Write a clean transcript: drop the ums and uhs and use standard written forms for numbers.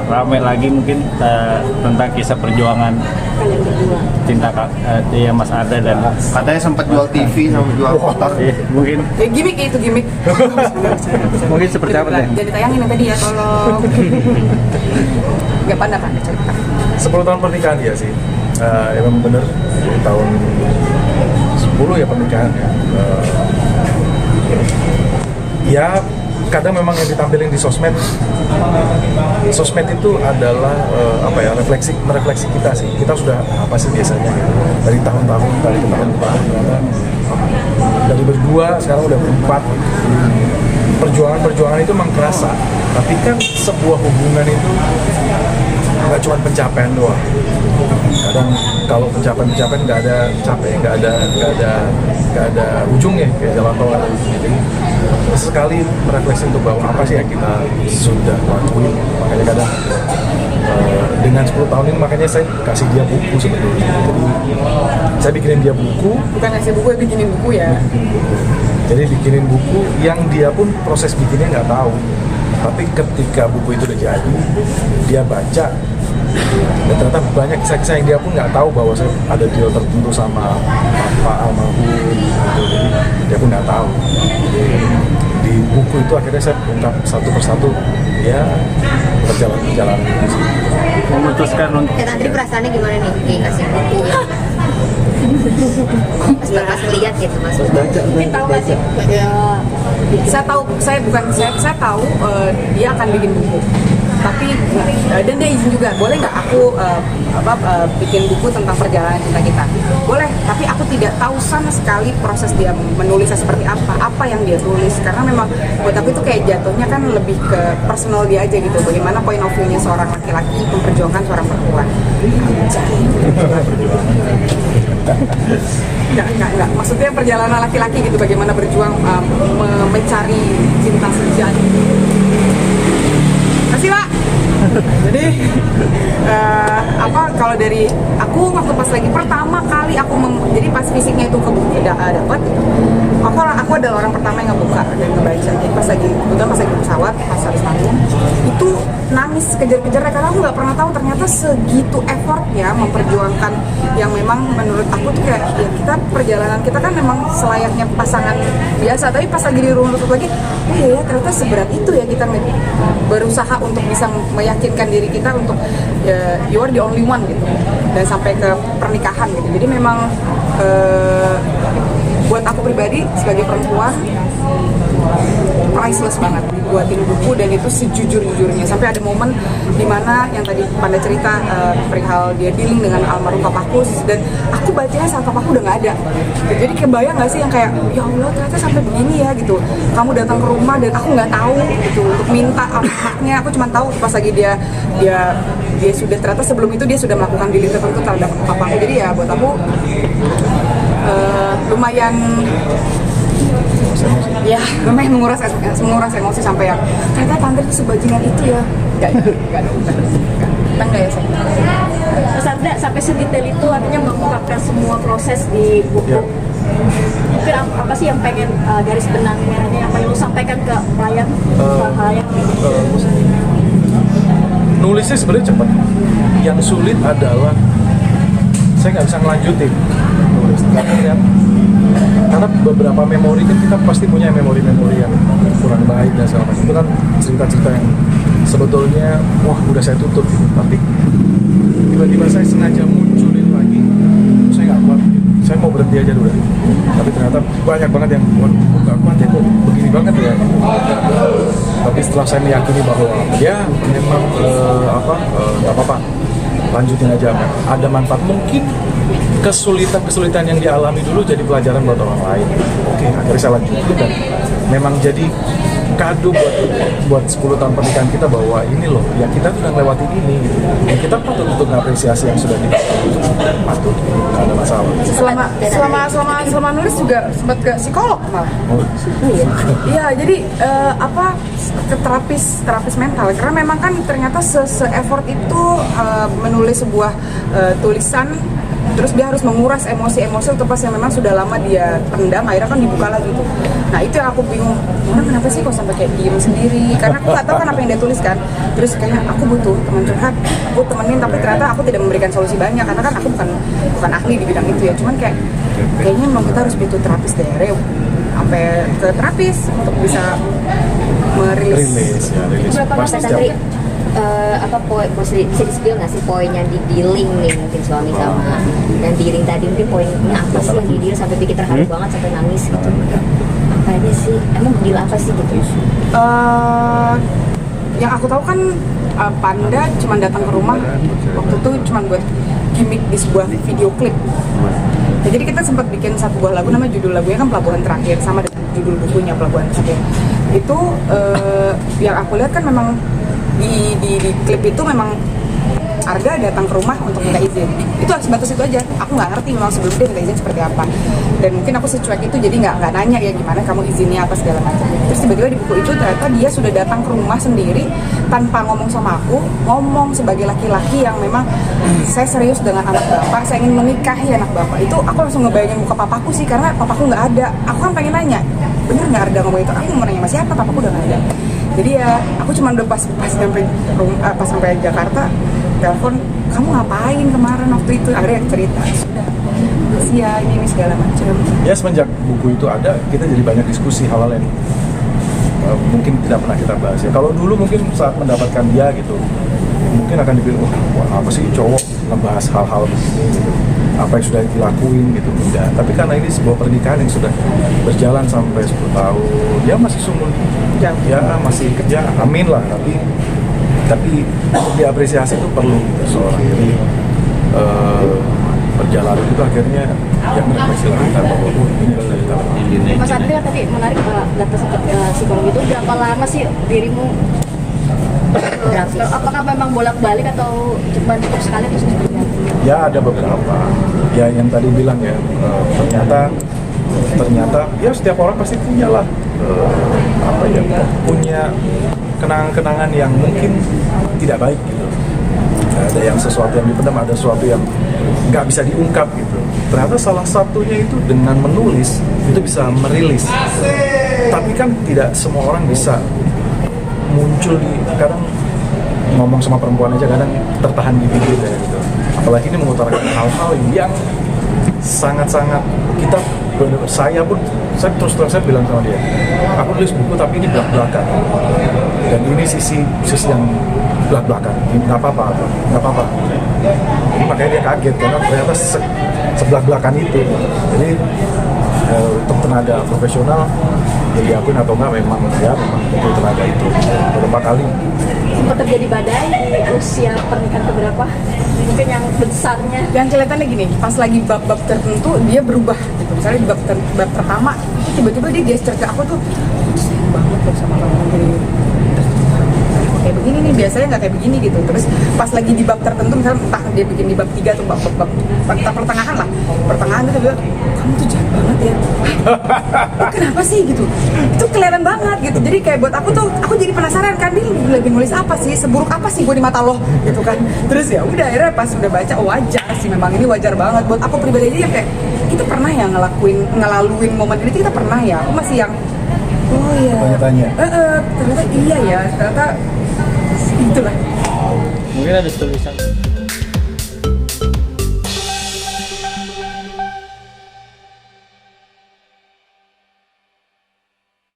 Ramai lagi mungkin tentang kisah perjuangan cinta dia Mas Arda dan katanya sempat jual TV sama jual kotak. Mungkin gimmick itu gimmick. mungkin seperti apa deh? Jadi tayangin yang tadi ya tolong. Gak pandang kan cerita. 10 tahun pernikahan dia sih. Emang bener dari tahun 10 ya pernikahan ya. Ya kadang memang yang ditampilin di sosmed itu adalah merefleksi kita sih. Kita sudah apa sih biasanya gitu. Dari tahun-tahun ke tahun-tahun dari berdua sekarang udah berempat. Perjuangan itu memang kerasa, tapi kan sebuah hubungan itu nggak cuma pencapaian doang. Kadang kalau pencapaian nggak ada capek, nggak ada ujungnya kayak jalan tol. Jadi sekali merefleksi untuk bahwa apa sih yang kita sudah lakuin. Makanya kadang dengan 10 tahun ini makanya saya kasih dia buku sebetulnya. Jadi saya bikinin dia buku. Bukan ngasih buku, bikinin buku ya. Jadi bikinin buku yang dia pun proses bikinnya nggak tahu. Tapi ketika buku itu udah jadi, dia baca, dan ternyata banyak kisah-kisah yang dia pun nggak tahu bahwa saya ada deal tertentu sama Pak almarhum gitu. Jadi dia pun nggak tahu. Jadi, di buku itu akhirnya saya ungkap satu persatu ya perjalanan memutuskan untuk Tadi perasaannya gimana nih dikasih buku ya? Pas lihat gitu Mas. Mungkin tahu nggak sih? Saya tahu dia akan bikin buku. Tapi dan dia izin juga, boleh nggak aku bikin buku tentang perjalanan cinta kita? Boleh, tapi aku tidak tahu sama sekali proses dia menulisnya seperti apa yang dia tulis, karena memang buat aku itu kayak jatuhnya kan lebih ke personal dia aja gitu, bagaimana point of view-nya seorang laki-laki memperjuangkan seorang perempuan. Enggak, maksudnya perjalanan laki-laki gitu, bagaimana berjuang mencari cinta sejati. Kasih Pak. Jadi kalau dari aku waktu pas lagi pertama kali jadi pas fisiknya itu dapat, aku adalah orang pertama yang ngebuka dan ngebaca. Jadi pas lagi pesawat, pas habis manggung itu nangis kejar-kejar karena aku nggak pernah tahu ternyata segitu effortnya memperjuangkan yang memang menurut aku tuh kayak ya perjalanan kita kan memang selayaknya pasangan biasa, tapi pas lagi di ruang lutut lagi ya ternyata seberat itu ya kita berusaha untuk bisa meyakinkan diri kita untuk you are the only one gitu, dan sampai ke pernikahan gitu. Jadi memang buat aku pribadi sebagai perempuan priceless banget dibuatin buku, dan itu sejujur-jujurnya. Sampai ada momen dimana yang tadi Panda cerita perihal dia dealing dengan almarhum papaku, dan aku bacanya saat papaku udah nggak ada. Jadi kebayang nggak sih yang kayak ya Allah ternyata sampai begini ya gitu. Kamu datang ke rumah dan aku nggak tahu gitu untuk minta haknya. Aku cuma tahu pas lagi dia sudah ternyata sebelum itu dia sudah melakukan dealing tertentu terhadap papaku. Jadi ya buat aku lumayan menguras emosi sampai yang ternyata tante itu sebajingan itu ya. Enggak ya saya. Mas Arda sampai sedetail itu artinya mengungkapkan semua proses di buku. Ya. Mungkin apa sih yang pengen garis benang merahnya yang pengen lu sampaikan ke klien? Nulisnya sebenarnya cepat. Yang sulit adalah saya nggak bisa ngelanjutin nulis karena beberapa memori kan kita pasti punya memori-memori yang kurang baik dan segala macam. Itu kan cerita-cerita yang sebetulnya udah saya tutup gitu. Tapi tiba-tiba saya sengaja munculin lagi, saya nggak kuat gitu. Saya mau berhenti aja dulu. Tapi ternyata banyak banget yang nggak kuat ya, kok begini banget ya. Tapi setelah saya meyakini bahwa ya memang nggak apa-apa, lanjutin aja, ada manfaat. Mungkin kesulitan yang dialami dulu jadi pelajaran buat orang lain. Oke, akhirnya saya lanjutin dan memang jadi kado buat 10 tahun pernikahan kita bahwa ini loh, ya kita tuh udah ngelewatin ini gitu. Dan kita patut untuk mengapresiasi yang sudah kita lakukan. Patut, nggak ada masalah. Selama nulis juga sempat ke psikolog malah. Iya, jadi ke terapis mental, karena memang kan ternyata se-effort itu menulis sebuah tulisan terus dia harus menguras emosi-emosi untuk pas yang memang sudah lama dia pendam, akhirnya kan dibuka lagi tuh. Nah itu yang aku bingung, orang kenapa sih kok sampai kayak diem sendiri, karena aku nggak tahu kan apa yang dia tulis kan. Terus kayaknya aku butuh teman curhat, aku temenin, tapi ternyata aku tidak memberikan solusi banyak karena kan aku bukan ahli di bidang itu ya, cuman kayaknya memang kita harus butuh terapis deh, sampai ke terapis untuk bisa merilis. Rilis Berapa pasti Mas setiap Andri, apa poin bisa di-spill nggak sih poin yang di dealing nih mungkin suami sama yang dealing tadi, mungkin poinnya apa sih yang di deal sampai bikin terharu banget sampai nangis gitu, apa aja sih, emang deal apa sih gitu? Yang aku tahu kan Panda cuma datang ke rumah waktu itu cuma buat gimmick di sebuah video klip. Ya, jadi kita sempat bikin satu buah lagu, nama judul lagunya kan Pelabuhan Terakhir, sama dengan judul bukunya Pelabuhan Terakhir. Itu yang aku lihat kan memang di klip itu memang Arga datang ke rumah untuk minta izin. Itu sebatas itu aja. Aku nggak ngerti memang sebelum dia minta izin seperti apa. Dan mungkin aku secuek itu, jadi nggak nanya ya gimana kamu izinnya apa segala macam. Terus tiba-tiba di buku itu ternyata dia sudah datang ke rumah sendiri tanpa ngomong sama aku, ngomong sebagai laki-laki yang memang saya serius dengan anak bapak, saya ingin menikahi anak bapak. Itu aku langsung ngebayangin muka papaku sih, karena papaku nggak ada. Aku kan pengen nanya, bener nggak Arga ngomong itu? Aku mau nanya sama siapa, papaku udah nggak ada. Jadi ya aku cuma udah pas sampai Jakarta telepon, kamu ngapain kemarin waktu itu? Akhirnya cerita, sudah makasih ya ini segala macam. ya semenjak buku itu ada, kita jadi banyak diskusi hal-hal yang mungkin tidak pernah kita bahas ya. Kalau dulu mungkin saat mendapatkan dia gitu, mungkin akan dibilang wah apa sih cowok ngebahas hal-hal begini gitu, apa yang sudah dilakuin gitu, enggak. Tapi karena ini sebuah pernikahan yang sudah berjalan sampai 10 tahun, dia masih sungguh ya masih kerja, amin lah, tapi untuk diapresiasi itu perlu gitu seorang. Jadi perjalanan itu akhirnya yang merefleksi kita bahwa ini adalah kita. Mas Andri kan tadi menarik data psikolog itu, berapa lama sih dirimu? Apakah memang bolak-balik atau cuma untuk sekali atau seperti apa? Ya ada beberapa. Ya yang tadi bilang ya, ternyata ya setiap orang pasti punya lah punya kenangan-kenangan yang mungkin tidak baik gitu. Ada yang sesuatu yang dipendam, ada sesuatu yang nggak bisa diungkap gitu. Ternyata salah satunya itu dengan menulis itu bisa merilis. Tapi kan tidak semua orang bisa muncul kadang ngomong sama perempuan aja kadang tertahan di video kayak gitu. Apalagi ini mengutarakan hal-hal yang sangat-sangat saya terus terang saya bilang sama dia, aku tulis buku tapi ini belak-belakan, dan ini sisi yang belak-belakan, nggak apa-apa. Jadi makanya dia kaget karena ternyata sebelak-belakan itu. Jadi untuk tenaga profesional jadi akuin atau enggak memang butuh tenaga itu beberapa kali. Sempat terjadi badai di usia pernikahan keberapa? Mungkin yang besarnya. Yang kelihatannya gini, pas lagi bab-bab tertentu dia berubah gitu. Misalnya di bab pertama itu tiba-tiba dia gesture ke aku tuh, sayang banget loh sama kamu gini. Kayak begini nih, biasanya nggak kayak begini gitu. Terus pas lagi di bab tertentu, misalnya entah dia bikin di bab 3 atau bab pertengahan itu dia, kamu tuh jahat banget ya. Kenapa sih gitu? Itu kelihatan banget gitu. Jadi kayak buat aku tuh, aku jadi penasaran kan, dia lagi nulis apa sih, seburuk apa sih gue di mata lo gitu kan. Terus ya udah akhirnya pas udah baca, oh wajar sih, memang ini wajar banget. Buat aku pribadi aja yang kayak kita pernah ya ngelaluin momen ini, kita pernah ya. Aku masih yang oh iya. Tanya-tanya. Ternyata iya ya, ternyata itulah. Mungkin ada tulisan